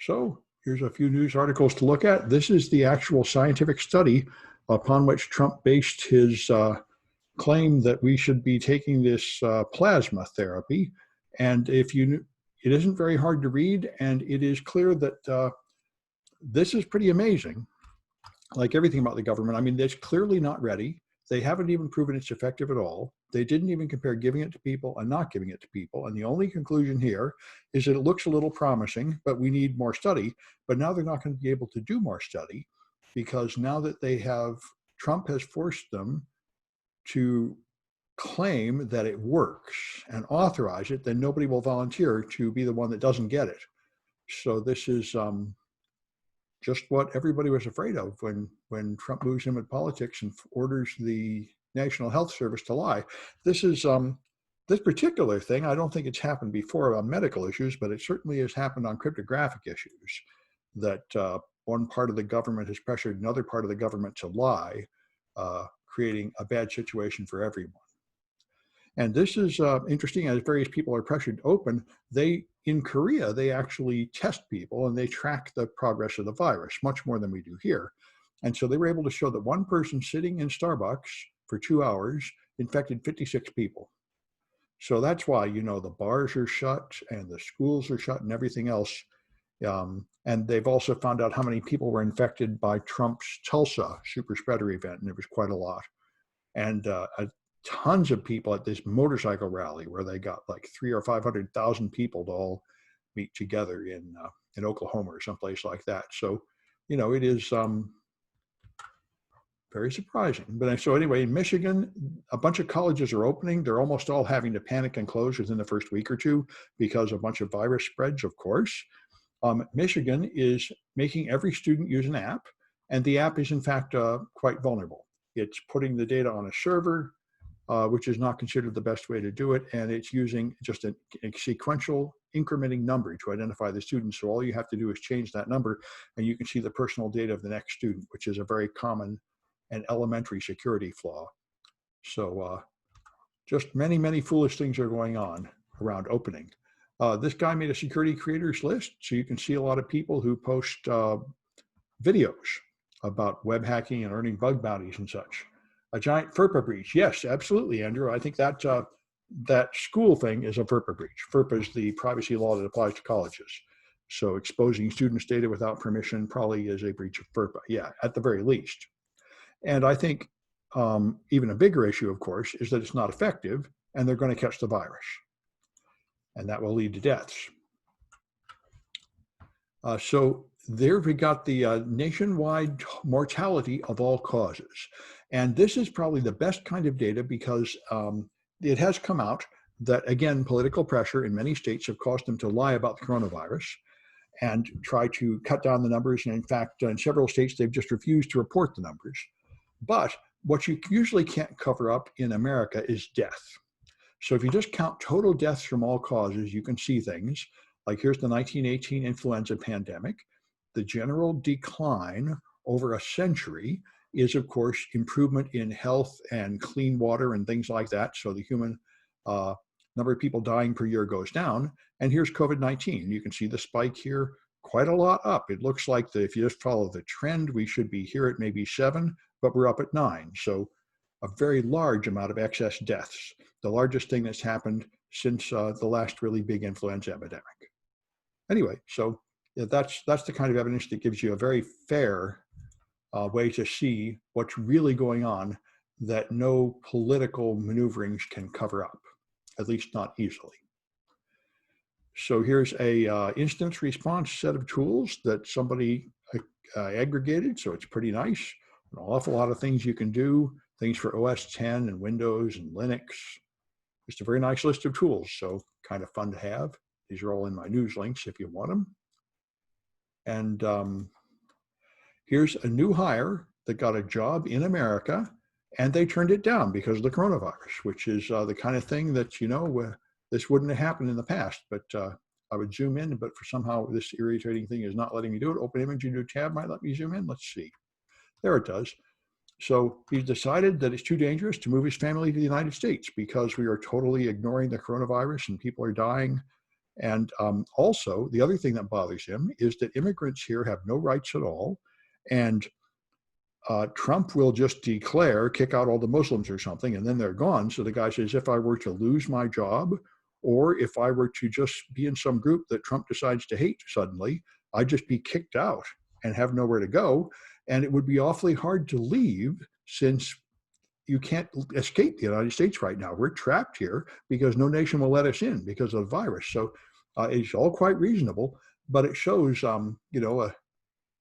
So here's a few news articles to look at. This is the actual scientific study upon which Trump based his claim that we should be taking this plasma therapy. And it isn't very hard to read, and it is clear that this is pretty amazing. Like everything about the government, I mean, it's clearly not ready. They haven't even proven it's effective at all. They didn't even compare giving it to people and not giving it to people. And the only conclusion here is that it looks a little promising, but we need more study. But now they're not going to be able to do more study because now that Trump has forced them to claim that it works and authorize it, then nobody will volunteer to be the one that doesn't get it. So this is just what everybody was afraid of when Trump moves in with politics and orders the National Health Service to lie. This particular thing, I don't think it's happened before on medical issues, but it certainly has happened on cryptographic issues, that one part of the government has pressured another part of the government to lie, creating a bad situation for everyone. And this is interesting, as various people are pressured to open. In Korea, they actually test people and they track the progress of the virus, much more than we do here. And so they were able to show that one person sitting in Starbucks for 2 hours infected 56 people. So that's why, the bars are shut and the schools are shut and everything else. And they've also found out how many people were infected by Trump's Tulsa super spreader event, and it was quite a lot. And tons of people at this motorcycle rally where they got like 300,000 or 500,000 people to all meet together in Oklahoma or someplace like that. So, it is very surprising. But so anyway, in Michigan, a bunch of colleges are opening. They're almost all having to panic and close within the first week or two because a bunch of virus spreads, of course. Michigan is making every student use an app, and the app is in fact quite vulnerable. It's putting the data on a server, which is not considered the best way to do it. And it's using just a sequential incrementing number to identify the student. So all you have to do is change that number and you can see the personal data of the next student, which is a very common and elementary security flaw. So just many, many foolish things are going on around opening. This guy made a security creators list. So you can see a lot of people who post videos about web hacking and earning bug bounties and such. A giant FERPA breach. Yes, absolutely, Andrew. I think that school thing is a FERPA breach. FERPA is the privacy law that applies to colleges. So exposing students' data without permission probably is a breach of FERPA. Yeah, at the very least. And I think even a bigger issue, of course, is that it's not effective and they're going to catch the virus. And that will lead to deaths. So there we got the nationwide mortality of all causes. And this is probably the best kind of data because it has come out that, again, political pressure in many states have caused them to lie about the coronavirus and try to cut down the numbers. And in fact, in several states, they've just refused to report the numbers. But what you usually can't cover up in America is death. So if you just count total deaths from all causes, you can see things like here's the 1918 influenza pandemic. The general decline over a century is, of course, improvement in health and clean water and things like that. So the human number of people dying per year goes down. And here's COVID-19. You can see the spike here, quite a lot up. It looks like if you just follow the trend, we should be here at maybe 7, but we're up at 9. So a very large amount of excess deaths, the largest thing that's happened since the last really big influenza epidemic. Anyway, so that's the kind of evidence that gives you a very fair way to see what's really going on that no political maneuverings can cover up, at least not easily. So here's a instance response set of tools that somebody aggregated, so it's pretty nice. An awful lot of things you can do, things for OS 10 and Windows and Linux. Just a very nice list of tools, so kind of fun to have. These are all in my news links if you want them. And here's a new hire that got a job in America, and they turned it down because of the coronavirus, which is the kind of thing that, this wouldn't have happened in the past, but I would zoom in, but for somehow this irritating thing is not letting me do it. Open image, new tab might let me zoom in. Let's see. There it does. So he's decided that it's too dangerous to move his family to the United States because we are totally ignoring the coronavirus and people are dying. And also, the other thing that bothers him is that immigrants here have no rights at all. And Trump will just declare, kick out all the Muslims or something, and then they're gone. So the guy says, if I were to lose my job, or if I were to just be in some group that Trump decides to hate suddenly, I'd just be kicked out and have nowhere to go. And it would be awfully hard to leave, since you can't escape the United States right now. We're trapped here because no nation will let us in because of the virus. So it's all quite reasonable, but it shows,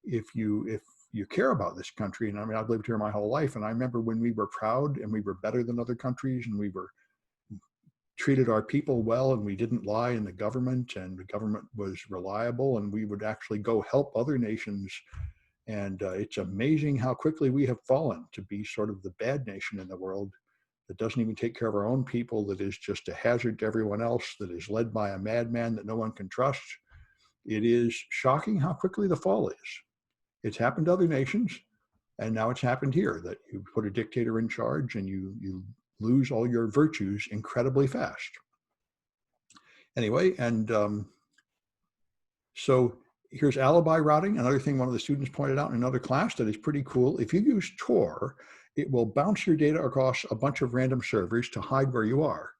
if you care about this country, and I mean, I've lived here my whole life, and I remember when we were proud and we were better than other countries, and we were treated our people well, and we didn't lie in the government, and the government was reliable, and we would actually go help other nations. And it's amazing how quickly we have fallen to be sort of the bad nation in the world that doesn't even take care of our own people, that is just a hazard to everyone else, that is led by a madman that no one can trust. It is shocking how quickly the fall is. It's happened to other nations, and now it's happened here, that you put a dictator in charge and you lose all your virtues incredibly fast. Anyway, and so here's alibi routing, another thing one of the students pointed out in another class that is pretty cool. If you use Tor, it will bounce your data across a bunch of random servers to hide where you are.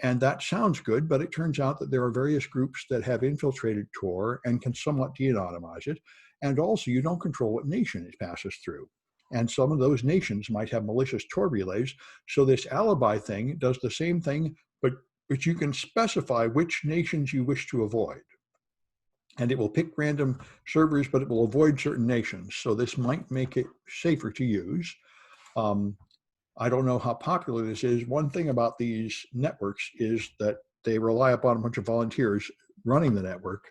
And that sounds good, but it turns out that there are various groups that have infiltrated Tor and can somewhat de-anonymize it. And also, you don't control what nation it passes through. And some of those nations might have malicious Tor relays. So this alibi thing does the same thing, but you can specify which nations you wish to avoid. And it will pick random servers, but it will avoid certain nations. So this might make it safer to use. I don't know how popular this is. One thing about these networks is that they rely upon a bunch of volunteers running the network.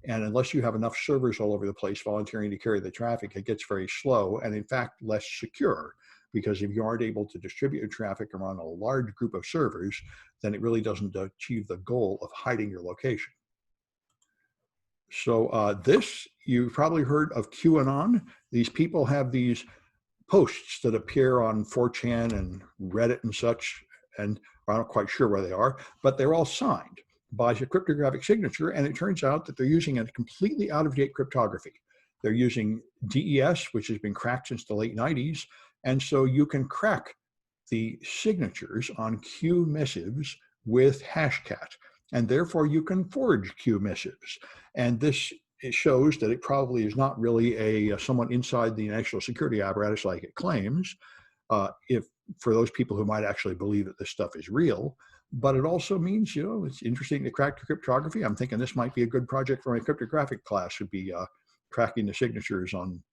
And unless you have enough servers all over the place volunteering to carry the traffic, it gets very slow and in fact less secure, because if you aren't able to distribute your traffic around a large group of servers, then it really doesn't achieve the goal of hiding your location. So this, you've probably heard of QAnon. These people have these posts that appear on 4chan and Reddit and such, and I'm not quite sure where they are, but they're all signed by a cryptographic signature, and it turns out that they're using a completely out-of-date cryptography. They're using DES, which has been cracked since the late 90s, and so you can crack the signatures on Q missives with Hashcat, and therefore you can forge Q missives. And this, it shows that it probably is not really someone inside the national security apparatus like it claims, if for those people who might actually believe that this stuff is real. But it also means, it's interesting to crack the cryptography. I'm thinking this might be a good project for my cryptographic class, would be cracking the signatures on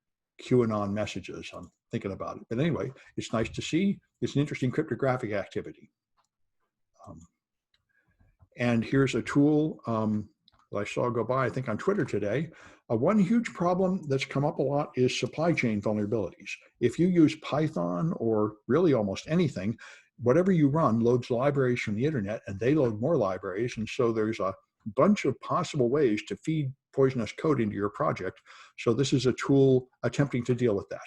QAnon messages. I'm thinking about it. But anyway, it's nice to see. It's an interesting cryptographic activity. And here's a tool that I saw go by, I think, on Twitter today. One huge problem that's come up a lot is supply chain vulnerabilities. If you use Python or really almost anything, whatever you run loads libraries from the internet, and they load more libraries. And so there's a bunch of possible ways to feed poisonous code into your project. So this is a tool attempting to deal with that.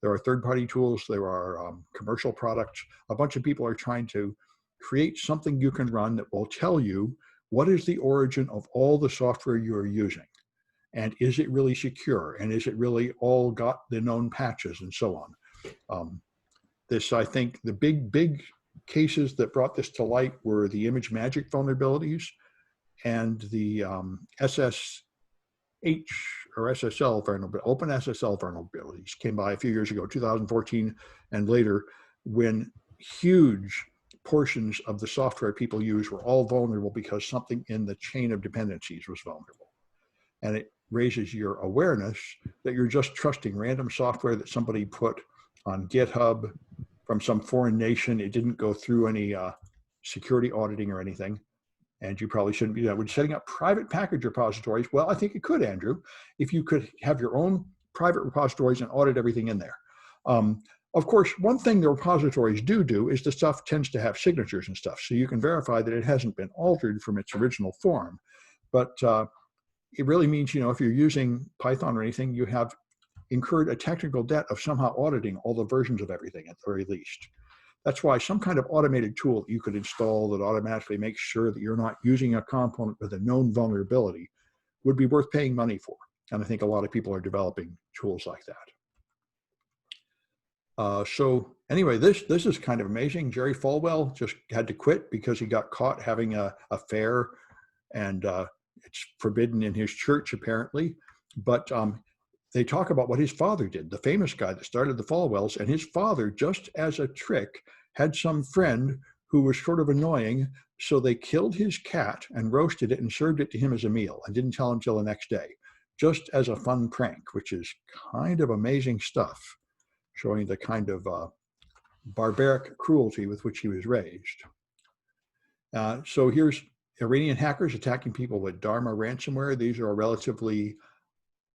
There are third-party tools, there are commercial products. A bunch of people are trying to create something you can run that will tell you what is the origin of all the software you are using. And is it really secure? And is it really all got the known patches and so on? This, I think, the big cases that brought this to light were the image magic vulnerabilities and the SSH or SSL vulnerability, open SSL vulnerabilities came by a few years ago, 2014 and later, when huge portions of the software people use were all vulnerable because something in the chain of dependencies was vulnerable. And it raises your awareness that you're just trusting random software that somebody put on GitHub from some foreign nation. It didn't go through any security auditing or anything. And you probably shouldn't be that. When setting up private package repositories, well, I think it could, Andrew, if you could have your own private repositories and audit everything in there. Of course, one thing the repositories do is the stuff tends to have signatures and stuff. So you can verify that it hasn't been altered from its original form. But it really means, if you're using Python or anything, you have incurred a technical debt of somehow auditing all the versions of everything at the very least. That's why some kind of automated tool that you could install that automatically makes sure that you're not using a component with a known vulnerability would be worth paying money for. And I think a lot of people are developing tools like that. So anyway, this is kind of amazing. Jerry Falwell just had to quit because he got caught having a affair, and it's forbidden in his church apparently. But they talk about what his father did, the famous guy that started the Falwells, and his father, just as a trick, had some friend who was sort of annoying, so they killed his cat and roasted it and served it to him as a meal and didn't tell him till the next day, just as a fun prank, which is kind of amazing stuff, showing the kind of barbaric cruelty with which he was raised. So here's Iranian hackers attacking people with Dharma ransomware. These are relatively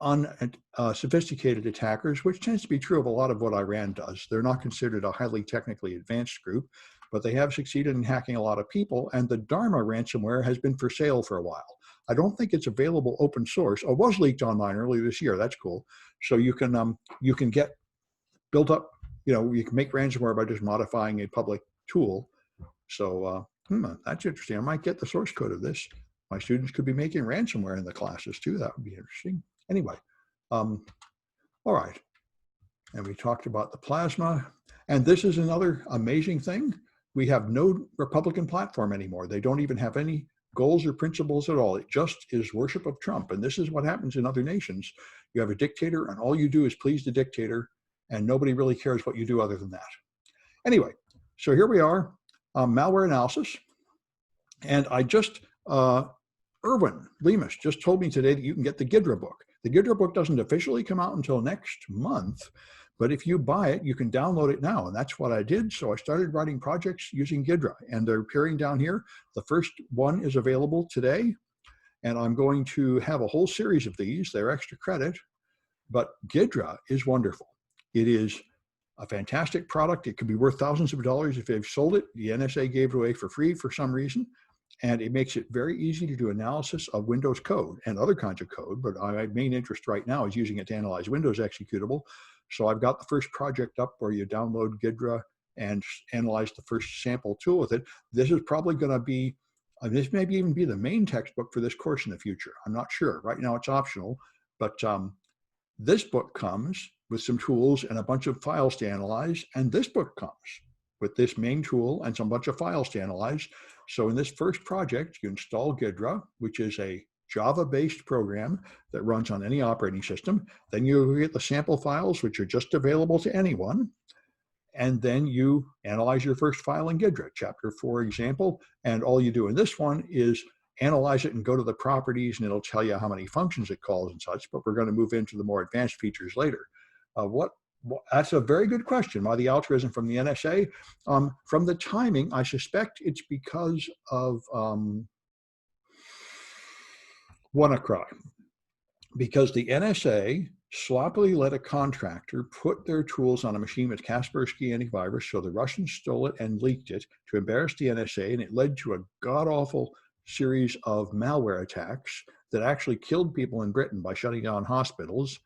unsophisticated attackers, which tends to be true of a lot of what Iran does. They're not considered a highly technically advanced group, but they have succeeded in hacking a lot of people, and the Dharma ransomware has been for sale for a while. I don't think it's available open source. Oh, it was leaked online earlier this year. That's cool. So you can get built up, you can make ransomware by just modifying a public tool. So that's interesting. I might get the source code of this. My students could be making ransomware in the classes too. That would be interesting. Anyway, all right. And we talked about the plasma. And this is another amazing thing. We have no Republican platform anymore. They don't even have any goals or principles at all. It just is worship of Trump. And this is what happens in other nations. You have a dictator, and all you do is please the dictator, and nobody really cares what you do other than that. Anyway, so here we are, malware analysis. And I just, Erwin Lemus just told me today that you can get the Ghidra book. The Ghidra book doesn't officially come out until next month, but if you buy it, you can download it now. And that's what I did. So I started writing projects using Ghidra, and they're appearing down here. The first one is available today, and I'm going to have a whole series of these. They're extra credit, but Ghidra is wonderful. It is a fantastic product. It could be worth thousands of dollars if they've sold it. The NSA gave it away for free for some reason. And it makes it very easy to do analysis of Windows code and other kinds of code. But my main interest right now is using it to analyze Windows executable. So I've got the first project up where you download Ghidra and analyze the first sample tool with it. This is probably going to be, this may even be the main textbook for this course in the future. I'm not sure. Right now it's optional. But this book comes with some tools and a bunch of files to analyze. And this book comes with this main tool and some bunch of files to analyze. So in this first project, you install Ghidra, which is a Java-based program that runs on any operating system. Then you get the sample files, which are just available to anyone. And then you analyze your first file in Ghidra, chapter 4 example. And all you do in this one is analyze it and go to the properties, and it'll tell you how many functions it calls and such. But we're going to move into the more advanced features later. That's a very good question. Why the altruism from the NSA? From the timing, I suspect it's because of WannaCry. Because the NSA sloppily let a contractor put their tools on a machine with Kaspersky antivirus, so the Russians stole it and leaked it to embarrass the NSA, and it led to a god-awful series of malware attacks that actually killed people in Britain by shutting down hospitals.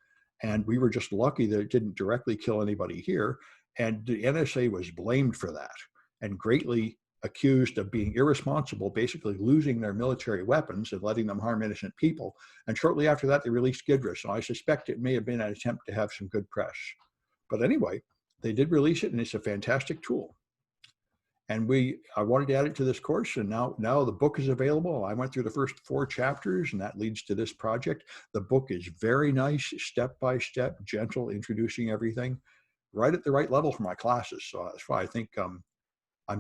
And we were just lucky that it didn't directly kill anybody here. And the NSA was blamed for that and greatly accused of being irresponsible, basically losing their military weapons and letting them harm innocent people. And shortly after that, they released Ghidra. So I suspect it may have been an attempt to have some good press. But anyway, they did release it, and it's a fantastic tool. And I wanted to add it to this course, and now the book is available. I went through the first 4 chapters, and that leads to this project. The book is very nice, step-by-step, gentle, introducing everything, right at the right level for my classes. So that's why I think I'm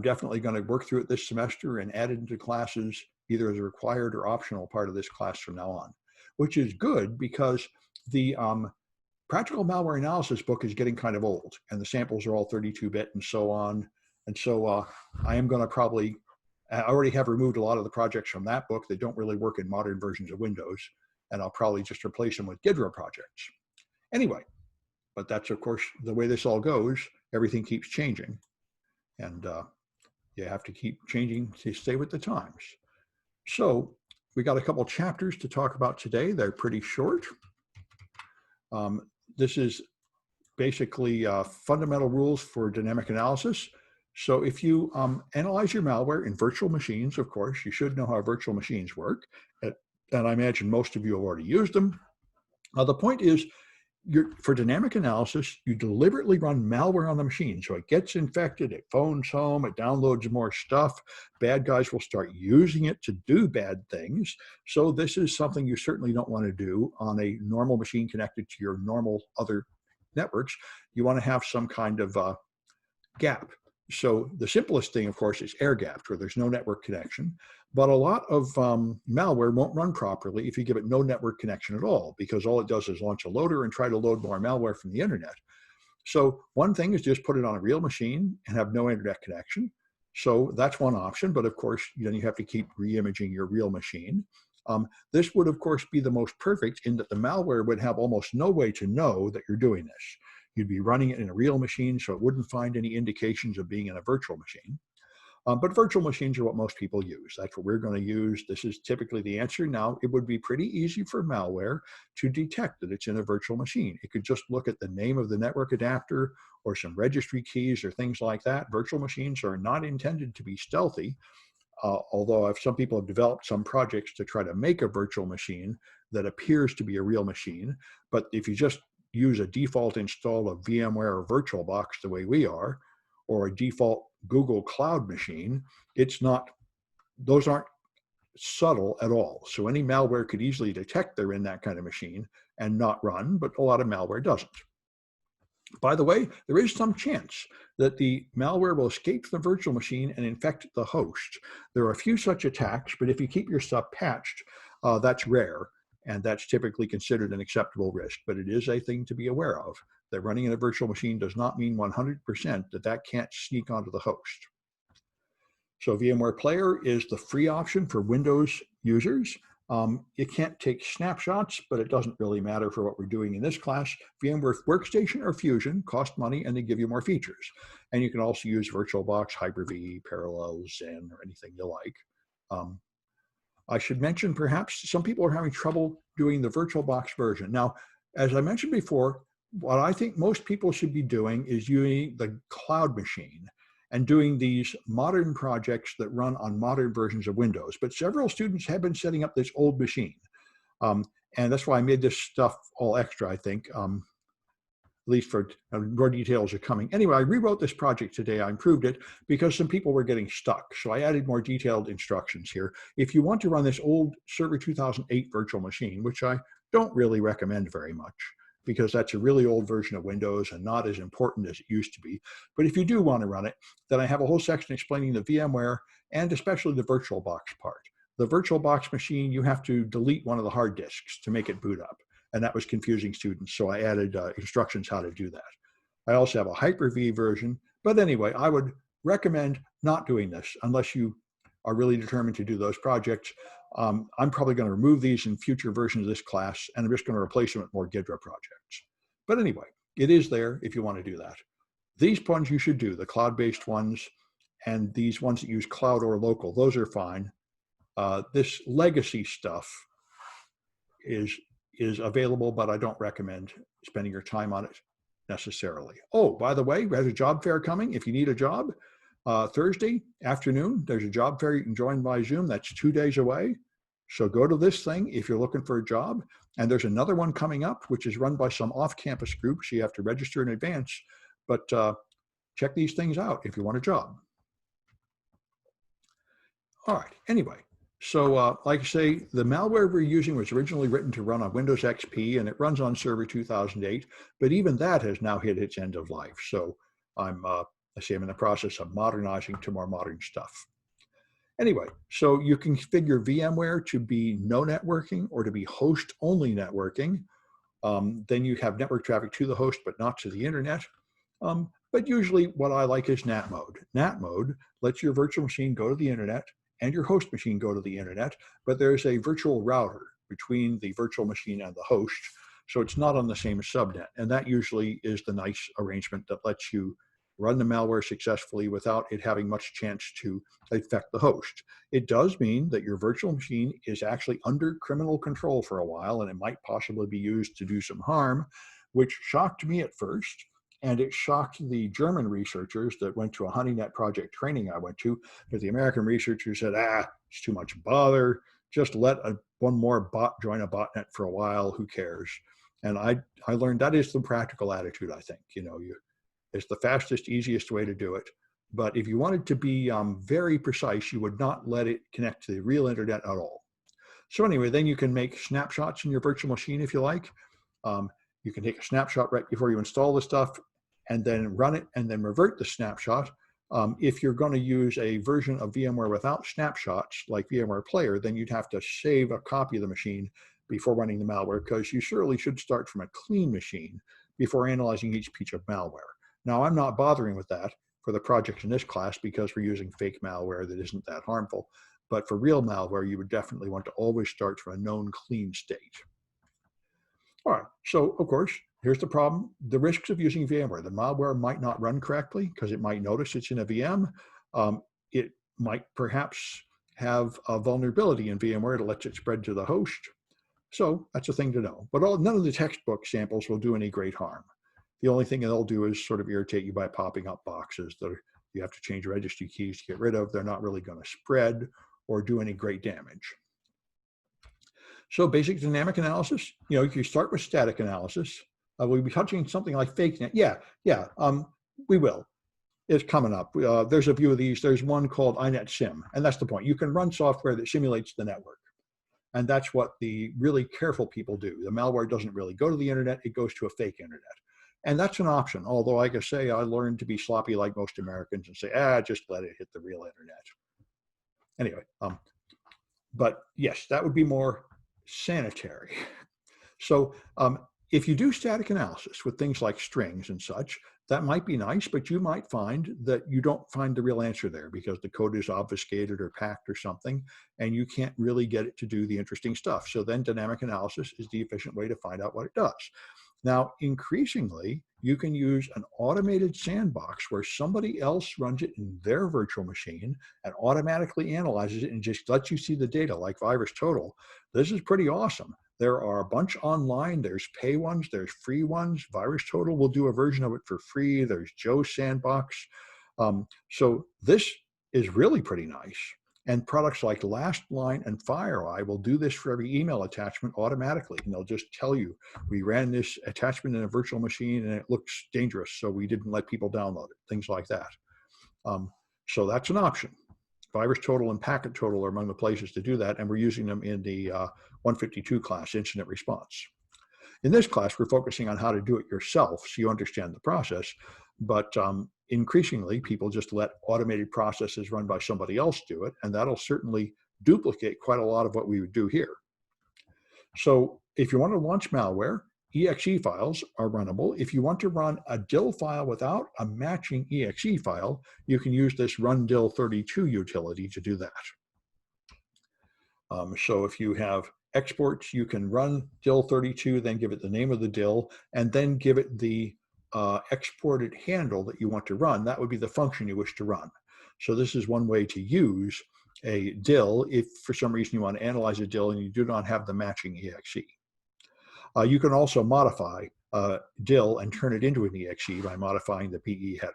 definitely going to work through it this semester and add it into classes either as a required or optional part of this class from now on, which is good because the practical malware analysis book is getting kind of old, and the samples are all 32-bit and so on. And so I am going to I already have removed a lot of the projects from that book that don't really work in modern versions of Windows, and I'll probably just replace them with Ghidra projects. Anyway, but that's, of course, the way this all goes. Everything keeps changing, and you have to keep changing to stay with the times. So we got a couple chapters to talk about today. They're pretty short. This is basically fundamental rules for dynamic analysis. So if you analyze your malware in virtual machines, of course, you should know how virtual machines work. And, and I imagine most of you have already used them. The point is, for dynamic analysis, you deliberately run malware on the machine. So it gets infected, it phones home, it downloads more stuff. Bad guys will start using it to do bad things. So this is something you certainly don't want to do on a normal machine connected to your normal other networks. You want to have some kind of gap. So the simplest thing, of course, is air gapped, where there's no network connection. But a lot of malware won't run properly if you give it no network connection at all, because all it does is launch a loader and try to load more malware from the internet. So one thing is just put it on a real machine and have no internet connection. So that's one option. But of course, then you have to keep re-imaging your real machine. This would, of course, be the most perfect in that the malware would have almost no way to know that you're doing this. You'd be running it in a real machine, so it wouldn't find any indications of being in a virtual machine. But virtual machines are what most people use. That's what we're going to use. This is typically the answer. Now, it would be pretty easy for malware to detect that it's in a virtual machine. It could just look at the name of the network adapter or some registry keys or things like that. Virtual machines are not intended to be stealthy, although some people have developed some projects to try to make a virtual machine that appears to be a real machine. But if you just use a default install of VMware or VirtualBox the way we are, or a default Google Cloud machine, those aren't subtle at all. So any malware could easily detect they're in that kind of machine and not run, but a lot of malware doesn't. By the way, there is some chance that the malware will escape the virtual machine and infect the host. There are a few such attacks, but if you keep your stuff patched, that's rare. And that's typically considered an acceptable risk, but it is a thing to be aware of. That running in a virtual machine does not mean 100% that can't sneak onto the host. So VMware Player is the free option for Windows users. It can't take snapshots, but it doesn't really matter for what we're doing in this class. VMware Workstation or Fusion cost money and they give you more features. And you can also use VirtualBox, Hyper-V, Parallel, Zen, or anything you like. I should mention perhaps some people are having trouble doing the VirtualBox version. Now, as I mentioned before, what I think most people should be doing is using the cloud machine and doing these modern projects that run on modern versions of Windows. But several students have been setting up this old machine. And that's why I made this stuff all extra, I think. At least for more details are coming. Anyway, I rewrote this project today. I improved it because some people were getting stuck. So I added more detailed instructions here. If you want to run this old Server 2008 virtual machine, which I don't really recommend very much because that's a really old version of Windows and not as important as it used to be. But if you do want to run it, then I have a whole section explaining the VMware and especially the VirtualBox part. The VirtualBox machine, you have to delete one of the hard disks to make it boot up. And that was confusing students, so I added instructions how to do that. I also have a Hyper-V version, but anyway, I would recommend not doing this unless you are really determined to do those projects. I'm probably going to remove these in future versions of this class, and I'm just going to replace them with more Ghidra projects. But anyway, it is there if you want to do that. These ones you should do, the cloud-based ones, and these ones that use cloud or local, those are fine. This legacy stuff is available, but I don't recommend spending your time on it necessarily. Oh, by the way, there's a job fair coming. If you need a job, Thursday afternoon, there's a job fair you can join by Zoom. That's 2 days away. So go to this thing if you're looking for a job. And there's another one coming up, which is run by some off-campus groups. So you have to register in advance, but check these things out if you want a job. All right, anyway. So like I say, the malware we're using was originally written to run on Windows XP, and it runs on Server 2008, but even that has now hit its end of life. So I'm in the process of modernizing to more modern stuff. Anyway, so you can configure VMware to be no networking or to be host-only networking. Then you have network traffic to the host, but not to the internet. But usually what I like is NAT mode. NAT mode lets your virtual machine go to the internet and your host machine go to the internet, but there's a virtual router between the virtual machine and the host, so it's not on the same subnet. And that usually is the nice arrangement that lets you run the malware successfully without it having much chance to affect the host. It does mean that your virtual machine is actually under criminal control for a while, and it might possibly be used to do some harm, which shocked me at first. And it shocked the German researchers that went to a HoneyNet project training I went to, but the American researchers said, it's too much bother. Just let one more bot join a botnet for a while. Who cares? And I learned that is the practical attitude, I think. It's the fastest, easiest way to do it. But if you wanted to be very precise, you would not let it connect to the real internet at all. So anyway, then you can make snapshots in your virtual machine if you like. You can take a snapshot right before you install the stuff and then run it and then revert the snapshot. If you're going to use a version of VMware without snapshots like VMware Player, then you'd have to save a copy of the machine before running the malware, because you surely should start from a clean machine before analyzing each piece of malware. Now, I'm not bothering with that for the projects in this class because we're using fake malware that isn't that harmful. But for real malware, you would definitely want to always start from a known clean state. All right, so of course, here's the problem. The risks of using VMware. The malware might not run correctly because it might notice it's in a VM. It might perhaps have a vulnerability in VMware that lets it spread to the host. So that's a thing to know. But none of the textbook samples will do any great harm. The only thing they'll do is sort of irritate you by popping up boxes that you have to change registry keys to get rid of. They're not really going to spread or do any great damage. So basic dynamic analysis, if you start with static analysis, we'll be touching something like fake net. We will. It's coming up. There's a few of these. There's one called iNet Sim, and that's the point. You can run software that simulates the network. And that's what the really careful people do. The malware doesn't really go to the internet, it goes to a fake internet. And that's an option, although like I say, I learned to be sloppy like most Americans and say, just let it hit the real internet. Anyway, but yes, that would be more sanitary. So if you do static analysis with things like strings and such, that might be nice, but you might find that you don't find the real answer there because the code is obfuscated or packed or something, and you can't really get it to do the interesting stuff. So then dynamic analysis is the efficient way to find out what it does. Now, increasingly, you can use an automated sandbox where somebody else runs it in their virtual machine and automatically analyzes it and just lets you see the data like VirusTotal. This is pretty awesome. There are a bunch online. There's pay ones, there's free ones. VirusTotal will do a version of it for free. There's Joe's Sandbox. So this is really pretty nice. And products like LastLine and FireEye will do this for every email attachment automatically. And they'll just tell you, we ran this attachment in a virtual machine and it looks dangerous, so we didn't let people download it, things like that. So that's an option. VirusTotal and PacketTotal are among the places to do that, and we're using them in the 152 class, Incident Response. In this class, we're focusing on how to do it yourself so you understand the process, but increasingly, people just let automated processes run by somebody else do it, and that'll certainly duplicate quite a lot of what we would do here. So if you want to launch malware, exe files are runnable. If you want to run a DIL file without a matching exe file, you can use this rundil32 utility to do that. So if you have exports, you can run DIL32, then give it the name of the DIL, and then give it the exported handle that you want to run. That would be the function you wish to run. So this is one way to use a DIL if for some reason you want to analyze a DIL and you do not have the matching exe. You can also modify DIL and turn it into an exe by modifying the PE header.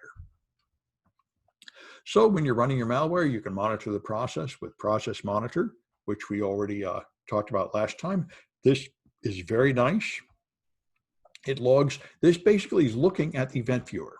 So when you're running your malware, you can monitor the process with Process Monitor, which we already talked about last time. This is very nice. It logs, this basically is looking at the event viewer.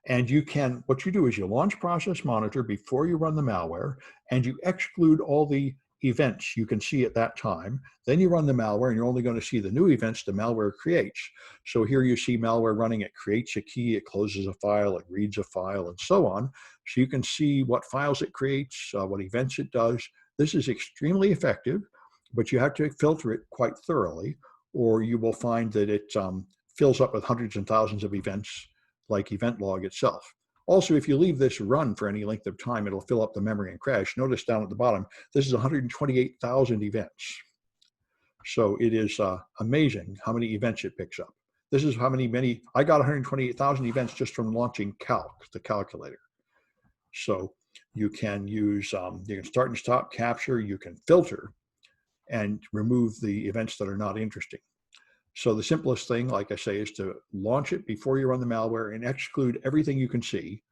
And you can, what you do is you launch Process Monitor before you run the malware, and you exclude all the events you can see at that time. Then you run the malware, and you're only going to see the new events the malware creates. So here you see malware running, it creates a key, it closes a file, it reads a file, and so on. So you can see what files it creates, what events it does. This is extremely effective, but you have to filter it quite thoroughly, or you will find that it fills up with hundreds and thousands of events like event log itself. Also, if you leave this run for any length of time, it'll fill up the memory and crash. Notice down at the bottom, this is 128,000 events. So it is amazing how many events it picks up. This is how many, I got 128,000 events just from launching Calc, the calculator. So you can use, you can start and stop, capture, you can filter, and remove the events that are not interesting. So the simplest thing, like I say, is to launch it before you run the malware and exclude everything you can see,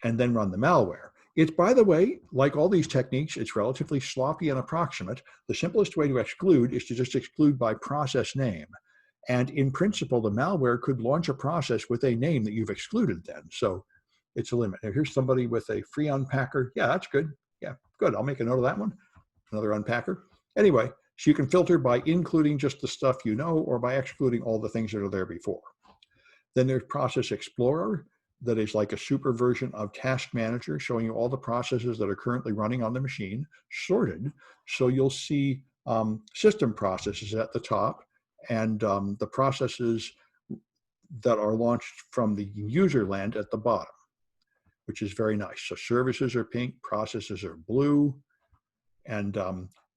and then run the malware. It's, by the way, like all these techniques, it's relatively sloppy and approximate. The simplest way to exclude is to just exclude by process name. And in principle, the malware could launch a process with a name that you've excluded then. So it's a limit. Now, here's somebody with a free unpacker. Yeah, that's good. Yeah, good. I'll make a note of that one. Another unpacker. Anyway, so you can filter by including just the stuff you know or by excluding all the things that are there before. Then there's Process Explorer, that is like a super version of Task Manager, showing you all the processes that are currently running on the machine, sorted. So you'll see system processes at the top, and the processes that are launched from the user land at the bottom, which is very nice. So services are pink, processes are blue, and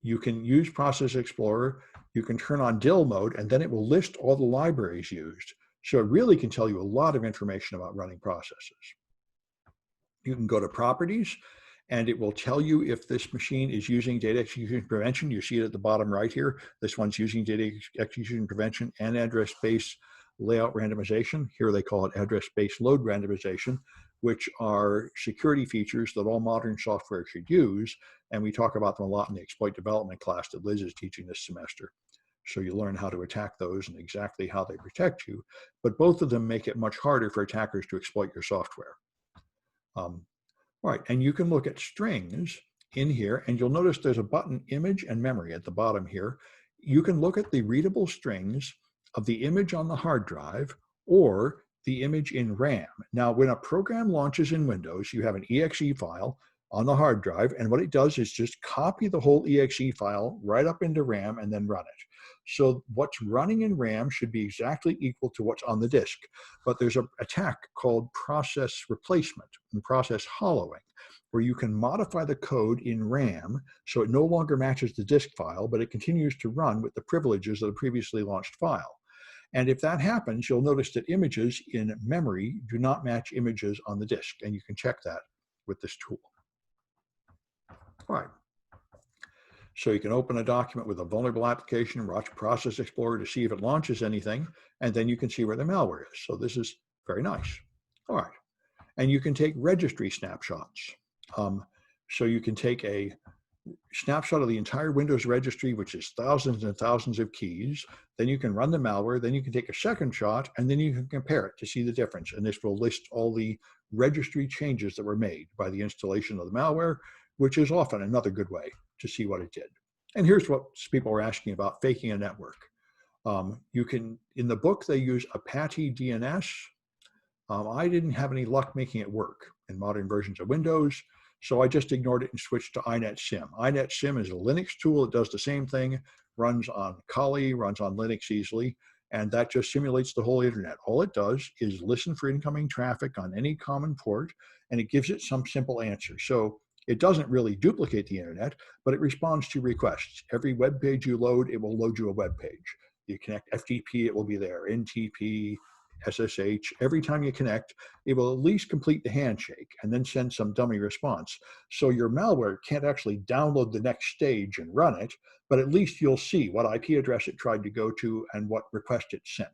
you can use Process Explorer. You can turn on DIL mode, and then it will list all the libraries used. So it really can tell you a lot of information about running processes. You can go to Properties, and it will tell you if this machine is using data execution prevention. You see it at the bottom right here. This one's using data execution prevention and address space layout randomization. Here they call it address space load randomization, which are security features that all modern software should use. And we talk about them a lot in the exploit development class that Liz is teaching this semester. So you learn how to attack those and exactly how they protect you. But both of them make it much harder for attackers to exploit your software. Right, and you can look at strings in here, and you'll notice there's a button image and memory at the bottom here. You can look at the readable strings of the image on the hard drive or the image in RAM. Now, when a program launches in Windows, you have an exe file on the hard drive, and what it does is just copy the whole exe file right up into RAM and then run it. So what's running in RAM should be exactly equal to what's on the disk. But there's an attack called process replacement and process hollowing, where you can modify the code in RAM so it no longer matches the disk file, but it continues to run with the privileges of the previously launched file. And if that happens, you'll notice that images in memory do not match images on the disk, and you can check that with this tool. All right. So you can open a document with a vulnerable application, watch Process Explorer to see if it launches anything, and then you can see where the malware is. So this is very nice. All right. And you can take registry snapshots. So you can take a snapshot of the entire Windows registry, which is thousands and thousands of keys. Then you can run the malware. Then you can take a second shot, and then you can compare it to see the difference. And this will list all the registry changes that were made by the installation of the malware, which is often another good way to see what it did. And here's what people were asking about faking a network. You can, in the book, they use Apache DNS. I didn't have any luck making it work in modern versions of Windows, so I just ignored it and switched to INetSim. INetSim is a Linux tool. It does the same thing, runs on Kali, runs on Linux easily, and that just simulates the whole internet. All it does is listen for incoming traffic on any common port, and it gives it some simple answer. So it doesn't really duplicate the internet, but it responds to requests. Every web page you load, it will load you a web page. You connect FTP, it will be there. NTP, SSH, every time you connect, it will at least complete the handshake and then send some dummy response. So your malware can't actually download the next stage and run it, but at least you'll see what IP address it tried to go to and what request it sent.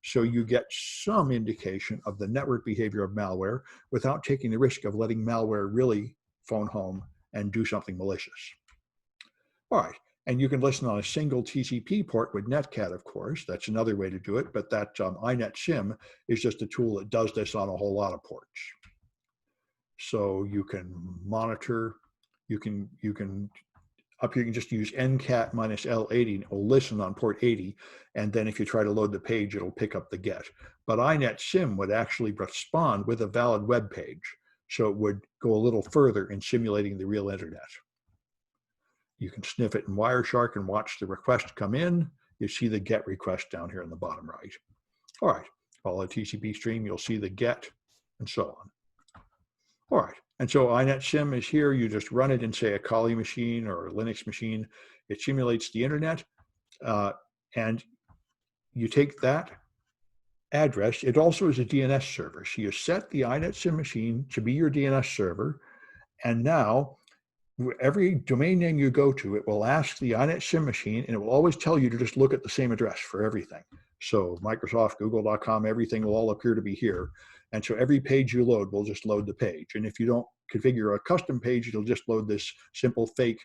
So you get some indication of the network behavior of malware without taking the risk of letting malware really phone home and do something malicious. All right. And you can listen on a single TCP port with Netcat, of course. That's another way to do it. But that INetSim is just a tool that does this on a whole lot of ports. So you can monitor, you can up here you can just use ncat -L80 and it will listen on port 80. And then if you try to load the page, it'll pick up the get. But INetSim would actually respond with a valid web page. So it would go a little further in simulating the real internet. You can sniff it in Wireshark and watch the request come in. You see the GET request down here in the bottom right. All right, follow a TCP stream, you'll see the GET and so on. All right, and so INetSim is here. You just run it in, say, a Kali machine or a Linux machine. It simulates the internet, and you take that address. It also is a DNS server. So you set the INetSim machine to be your DNS server, and now every domain name you go to, it will ask the INET SIM machine, and it will always tell you to just look at the same address for everything. So Microsoft, Google.com, everything will all appear to be here. And so every page you load will just load the page. And if you don't configure a custom page, it'll just load this simple fake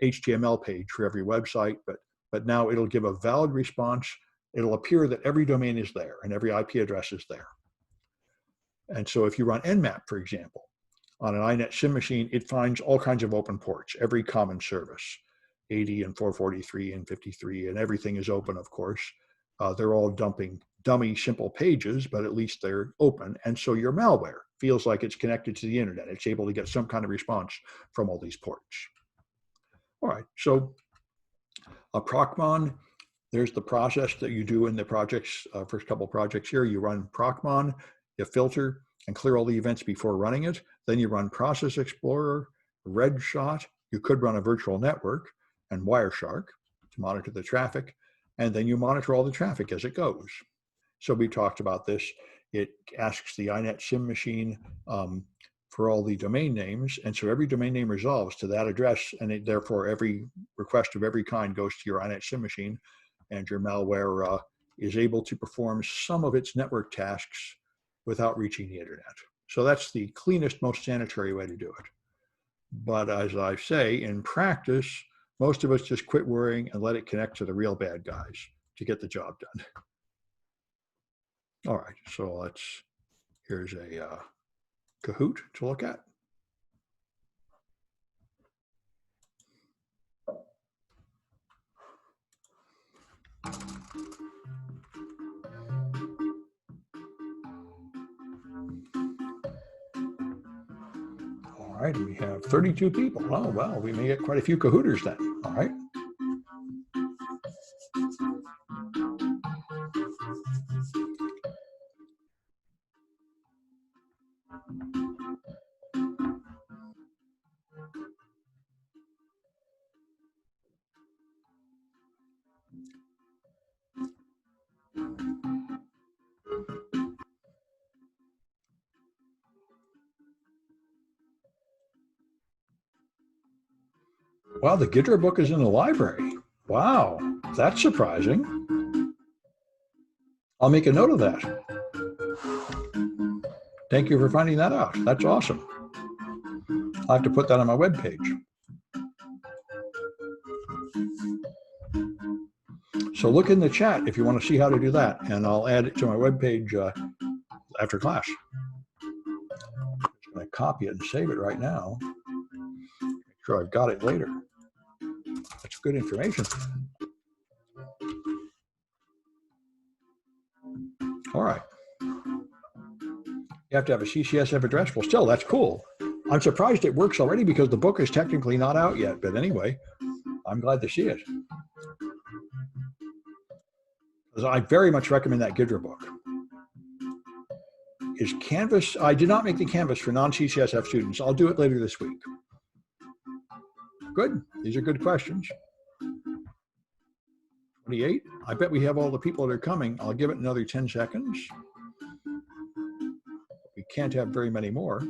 HTML page for every website. But now it'll give a valid response. It'll appear that every domain is there and every IP address is there. And so if you run Nmap, for example, on an INET SIM machine, it finds all kinds of open ports, every common service, 80 and 443 and 53, and everything is open, of course. They're all dumping dummy, simple pages, but at least they're open. And so your malware feels like it's connected to the internet. It's able to get some kind of response from all these ports. All right, so a procmon, there's the process that you do in the projects, first couple projects here. You run procmon, you filter and clear all the events before running it. Then you run Process Explorer, Redshot. You could run a virtual network and Wireshark to monitor the traffic. And then you monitor all the traffic as it goes. So we talked about this. It asks the INET SIM machine for all the domain names. And so every domain name resolves to that address. And therefore, every request of every kind goes to your INET SIM machine. And your malware is able to perform some of its network tasks without reaching the internet. So that's the cleanest, most sanitary way to do it. But as I say, in practice, most of us just quit worrying and let it connect to the real bad guys to get the job done. All right, so here's a Kahoot to look at. All right, we have 32 people. Oh, well, we may get quite a few Kahooters then. All right. Wow, the Ghidra book is in the library. Wow, that's surprising. I'll make a note of that. Thank you for finding that out. That's awesome. I'll have to put that on my webpage. So look in the chat if you want to see how to do that, and I'll add it to my webpage after class. I'm just going to copy it and save it right now. Make sure I've got it later. That's good information. All right. You have to have a CCSF address. Well, still, that's cool. I'm surprised it works already because the book is technically not out yet. But anyway, I'm glad to see it. I very much recommend that Ghidra book. Is Canvas, I did not make the Canvas for non-CCSF students. I'll do it later this week. Good. These are good questions. 28. I bet we have all the people that are coming. I'll give it another 10 seconds. We can't have very many more.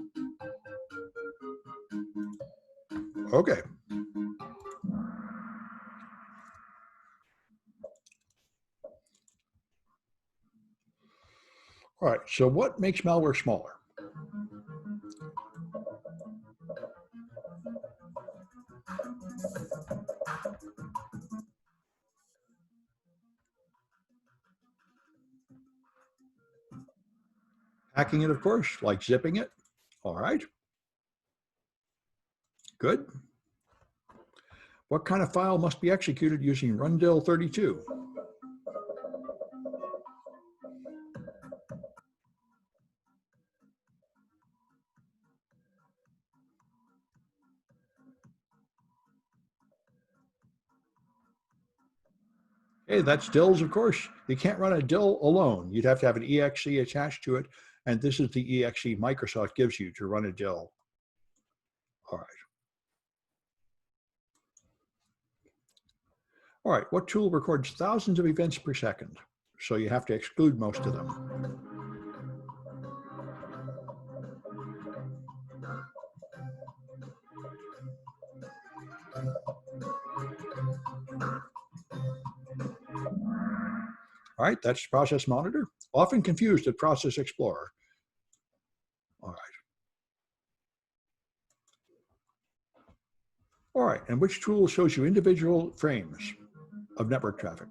Okay. All right, so what makes malware smaller? Hacking it, of course, like zipping it. All right. Good. What kind of file must be executed using rundill 32? Hey, that's dills, of course. You can't run a dill alone. You'd have to have an exe attached to it. And this is the exe Microsoft gives you to run a dill. All right. All right, what tool records thousands of events per second? So you have to exclude most of them. All right, that's Process Monitor, often confused with Process Explorer. All right. All right, and which tool shows you individual frames of network traffic?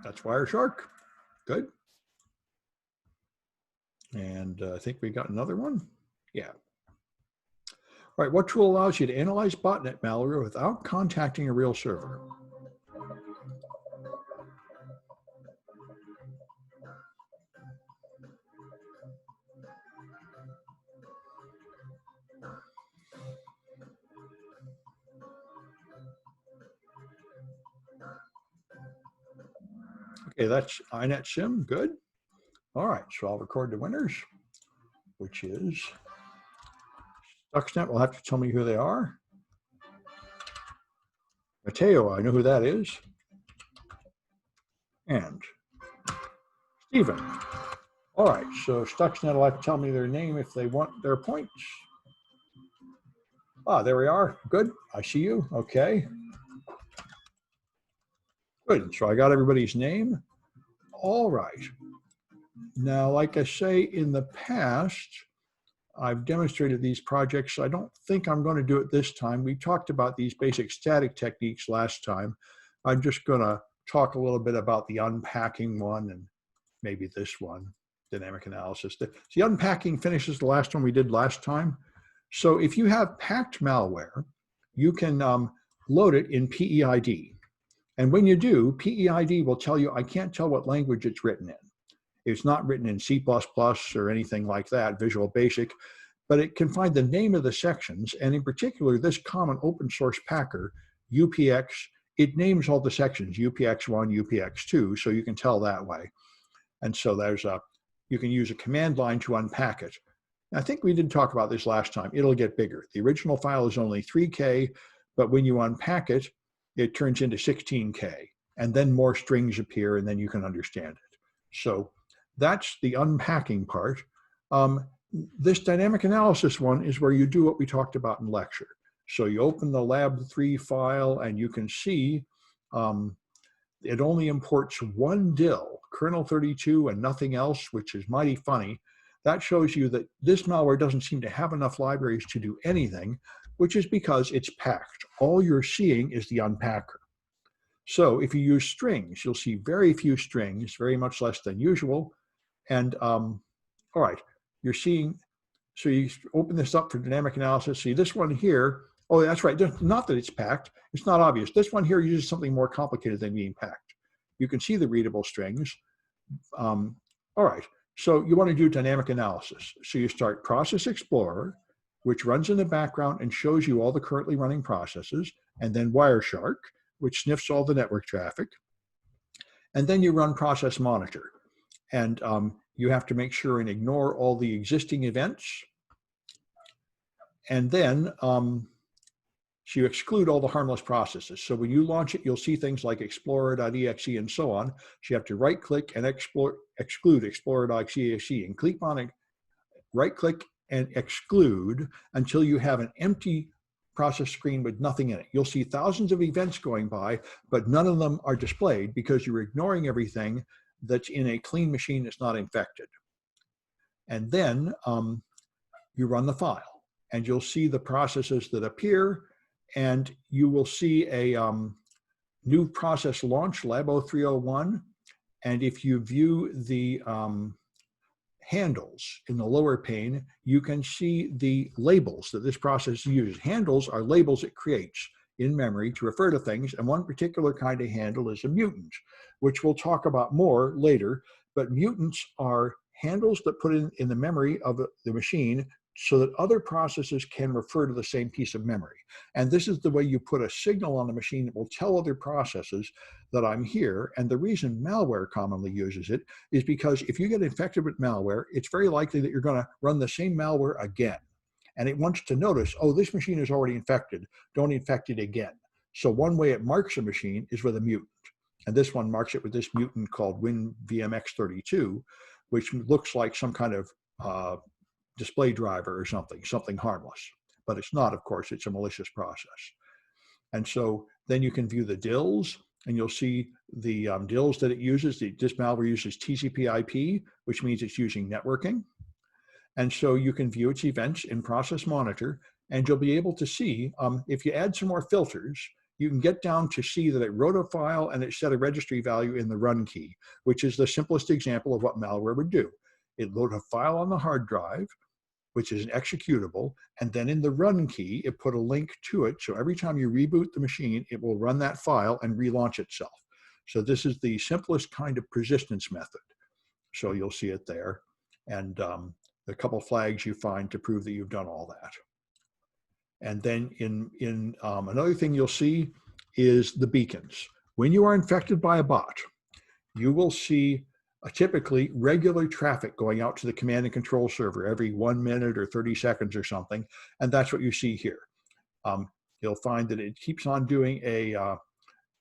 That's Wireshark. Good. And I think we got another one. Yeah. All right, what tool allows you to analyze botnet malware without contacting a real server? Okay, that's INET Sim. Good. All right, so I'll record the winners, which is Stuxnet will have to tell me who they are. Mateo, I know who that is. And Stephen. All right, so Stuxnet will have to tell me their name if they want their points. Ah, there we are. Good. I see you. Okay. Good. So I got everybody's name. All right. Now, like I say, in the past, I've demonstrated these projects. I don't think I'm going to do it this time. We talked about these basic static techniques last time. I'm just going to talk a little bit about the unpacking one and maybe this one, dynamic analysis. The unpacking finishes the last one we did last time. So if you have packed malware, you can load it in PEID. And when you do, PEID will tell you, I can't tell what language it's written in. It's not written in C++ or anything like that, Visual Basic, but it can find the name of the sections. And in particular, this common open source packer, UPX, it names all the sections, UPX1, UPX2, so you can tell that way. And so you can use a command line to unpack it. I think we did talk about this last time. It'll get bigger. The original file is only 3K, but when you unpack it, it turns into 16K. And then more strings appear, and then you can understand it. So that's the unpacking part. This dynamic analysis one is where you do what we talked about in lecture. So you open the lab3 file, and you can see it only imports one DIL, kernel 32, and nothing else, which is mighty funny. That shows you that this malware doesn't seem to have enough libraries to do anything, which is because it's packed. All you're seeing is the unpacker. So if you use strings, you'll see very few strings, very much less than usual. And all right, you're seeing, so you open this up for dynamic analysis. See this one here. Oh, that's right. Not that it's packed. It's not obvious. This one here uses something more complicated than being packed. You can see the readable strings. All right. So you want to do dynamic analysis. So you start Process Explorer, which runs in the background and shows you all the currently running processes, and then Wireshark, which sniffs all the network traffic. And then you run Process Monitor. And you have to make sure and ignore all the existing events. And then so you exclude all the harmless processes. So when you launch it, you'll see things like explorer.exe and so on. So you have to right click and exclude explorer.exe and click on it, right click and exclude until you have an empty process screen with nothing in it. You'll see thousands of events going by, but none of them are displayed because you're ignoring everything that's in a clean machine that's not infected. And then you run the file, and you'll see the processes that appear, and you will see a new process launch, Labo 301. And if you view the handles in the lower pane, you can see the labels that this process uses. Handles are labels it creates in memory to refer to things, and one particular kind of handle is a mutant, which we'll talk about more later. But mutants are handles that put in the memory of the machine so that other processes can refer to the same piece of memory. And this is the way you put a signal on the machine that will tell other processes that I'm here. And the reason malware commonly uses it is because if you get infected with malware, it's very likely that you're going to run the same malware again. And it wants to notice, oh, this machine is already infected. Don't infect it again. So one way it marks a machine is with a mutant. And this one marks it with this mutant called WinVMX32, which looks like some kind of display driver or something harmless. but it's not, of course, it's a malicious process. And so then you can view the DILs, and you'll see the DILs that it uses. This malware uses TCP/IP, which means it's using networking. And so you can view its events in Process Monitor, and you'll be able to see, if you add some more filters, you can get down to see that it wrote a file and it set a registry value in the run key, which is the simplest example of what malware would do. It loaded a file on the hard drive, which is an executable, and then in the run key, it put a link to it. So every time you reboot the machine, it will run that file and relaunch itself. So this is the simplest kind of persistence method. So you'll see it there. And a couple flags you find to prove that you've done all that. And then in another thing you'll see is the beacons. When you are infected by a bot, you will see typically regular traffic going out to the command and control server every 1 minute or 30 seconds or something. And that's what you see here. You'll find that it keeps on doing a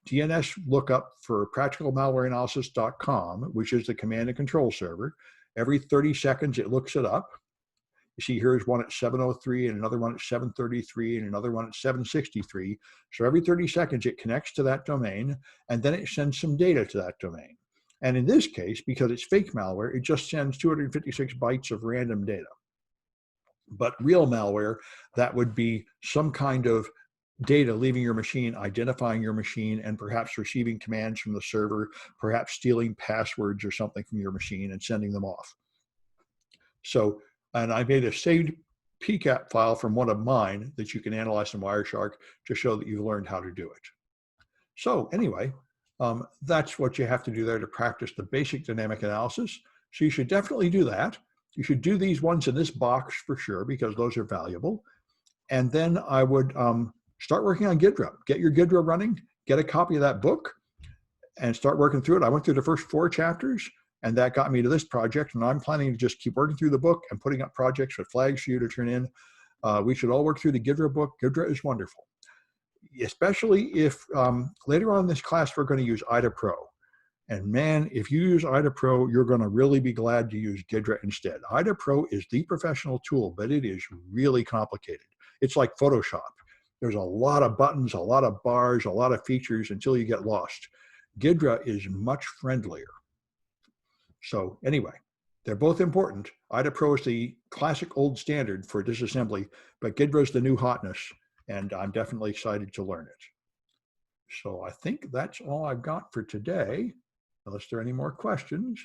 DNS lookup for practicalmalwareanalysis.com, which is the command and control server. Every 30 seconds, it looks it up. You see here's one at 7:03 and another one at 7:33 and another one at 7:63. So every 30 seconds, it connects to that domain, and then it sends some data to that domain. And in this case, because it's fake malware, it just sends 256 bytes of random data. But real malware, that would be some kind of data leaving your machine, identifying your machine, and perhaps receiving commands from the server, perhaps stealing passwords or something from your machine and sending them off. So, and I made a saved PCAP file from one of mine that you can analyze in Wireshark to show that you've learned how to do it. So anyway, that's what you have to do there to practice the basic dynamic analysis. So you should definitely do that. You should do these ones in this box for sure, because those are valuable. And then I would start working on Ghidra. Get your Ghidra running, get a copy of that book, and start working through it. I went through the first 4 chapters, and that got me to this project. And I'm planning to just keep working through the book and putting up projects with flags for you to turn in. We should all work through the Ghidra book. Ghidra is wonderful, especially if later on in this class, we're going to use IDA Pro. And man, if you use IDA Pro, you're going to really be glad to use Ghidra instead. IDA Pro is the professional tool, but it is really complicated. It's like Photoshop. There's a lot of buttons, a lot of bars, a lot of features until you get lost. Ghidra is much friendlier. So anyway, they're both important. IDA Pro is the classic old standard for disassembly, but Ghidra is the new hotness, and I'm definitely excited to learn it. So I think that's all I've got for today. Unless there are any more questions,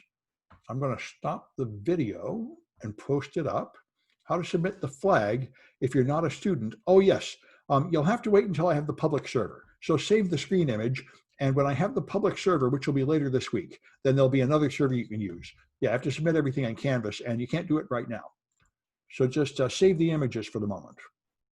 I'm going to stop the video and post it up. How to submit the flag if you're not a student. Oh yes, you'll have to wait until I have the public server. So save the screen image, and when I have the public server, which will be later this week, then there'll be another server you can use. Yeah, I have to submit everything on Canvas, and you can't do it right now. So just save the images for the moment.